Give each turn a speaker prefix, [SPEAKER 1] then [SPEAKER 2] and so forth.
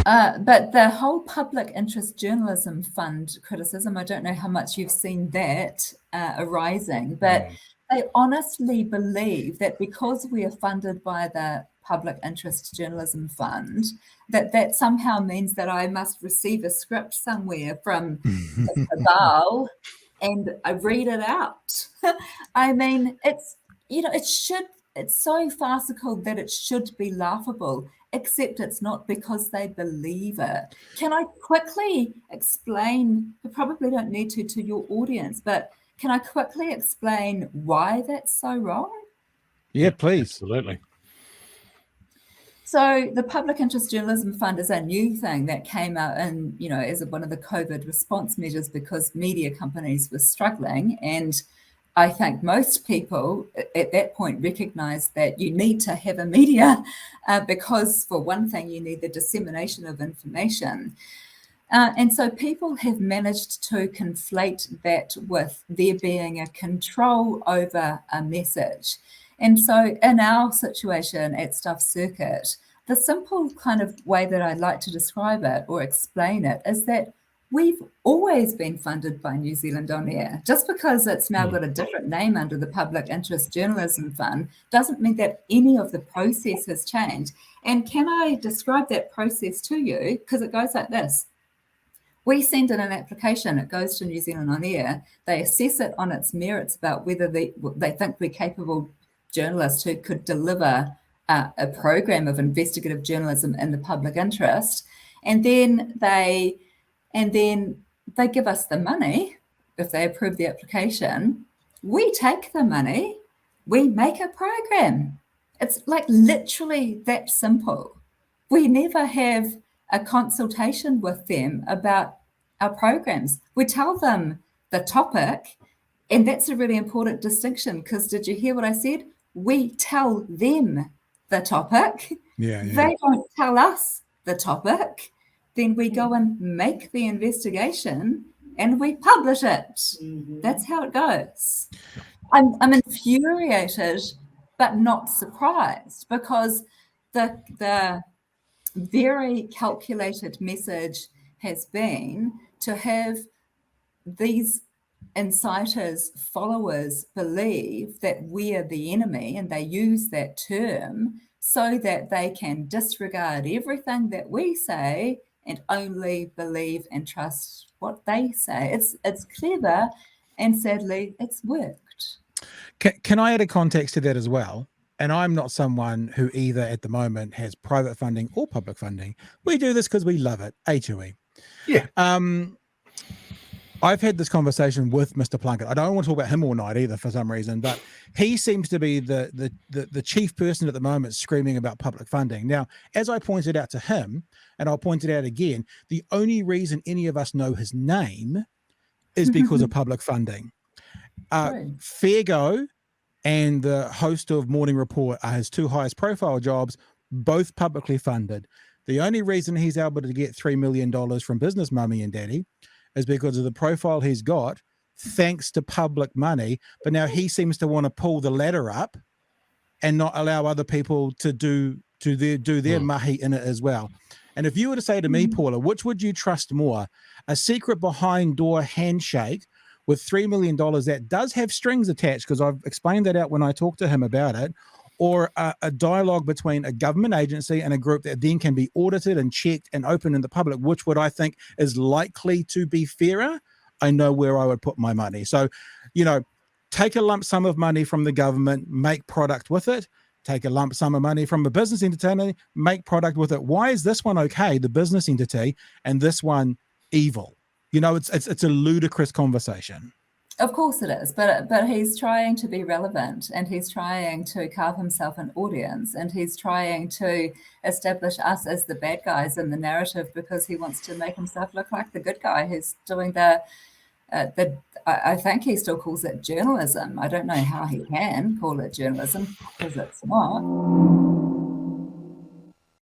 [SPEAKER 1] But the whole public interest journalism fund criticism, I don't know how much you've seen that arising, but they honestly believe that because we are funded by the public interest journalism fund, that somehow means that I must receive a script somewhere from a cabal and I read it out. I mean, it's so farcical that it should be laughable, except it's not, because they believe it. Can I quickly explain, I probably don't need to your audience, but can I quickly explain why that's so wrong?
[SPEAKER 2] Yeah, please.
[SPEAKER 3] Absolutely.
[SPEAKER 1] So the Public Interest Journalism Fund is a new thing that came out in, as one of the COVID response measures because media companies were struggling. And I think most people at that point recognized that you need to have a media because, for one thing, you need the dissemination of information. And so people have managed to conflate that with there being a control over a message. And so in our situation at Stuff Circuit, the simple kind of way that I'd like to describe it or explain it is that we've always been funded by New Zealand On Air. Just because it's now got a different name under the Public Interest Journalism Fund doesn't mean that any of the process has changed. And can I describe that process to you? Because it goes like this. We send in an application, it goes to New Zealand On Air, they assess it on its merits about whether they think we're capable journalists who could deliver a program of investigative journalism in the public interest, and then they give us the money if they approve the application. We take the money, we make a program. It's like literally that simple. We never have a consultation with them about our programs. We tell them the topic, and that's a really important distinction, because did you hear what I said? We tell them the topic.
[SPEAKER 2] Yeah.
[SPEAKER 1] They don't tell us the topic. Then we go and make the investigation and we publish it. That's how it goes. I'm infuriated, but not surprised, because the very calculated message has been to have these inciters, followers believe that we are the enemy, and they use that term so that they can disregard everything that we say and only believe and trust what they say. It's clever, and sadly, it's worked.
[SPEAKER 2] Can I add a context to that as well? And I'm not someone who either at the moment has private funding or public funding. We do this because we love it, A2E.
[SPEAKER 3] Yeah.
[SPEAKER 2] I've had this conversation with Mr. Plunket. I don't want to talk about him all night either for some reason, but he seems to be the chief person at the moment screaming about public funding. Now, as I pointed out to him, and I'll point it out again, the only reason any of us know his name is because of public funding. Fair Go and the host of Morning Report are his two highest profile jobs, both publicly funded. The only reason he's able to get $3 million from Business Mummy and Daddy is because of the profile he's got, thanks to public money. But now he seems to want to pull the ladder up and not allow other people to do their mahi in it as well. And if you were to say to me, Paula, which would you trust more? A secret behind door handshake with $3 million that does have strings attached, because I've explained that out when I talked to him about it, or a dialogue between a government agency and a group that then can be audited and checked and open in the public, which would I think is likely to be fairer? I know where I would put my money. So, take a lump sum of money from the government, make product with it. Take a lump sum of money from a business entity, make product with it. Why is this one okay, the business entity, and this one evil? It's a ludicrous conversation.
[SPEAKER 1] Of course it is, but he's trying to be relevant, and he's trying to carve himself an audience, and he's trying to establish us as the bad guys in the narrative because he wants to make himself look like the good guy who's doing I think he still calls it journalism. I don't know how he can call it journalism because it's not.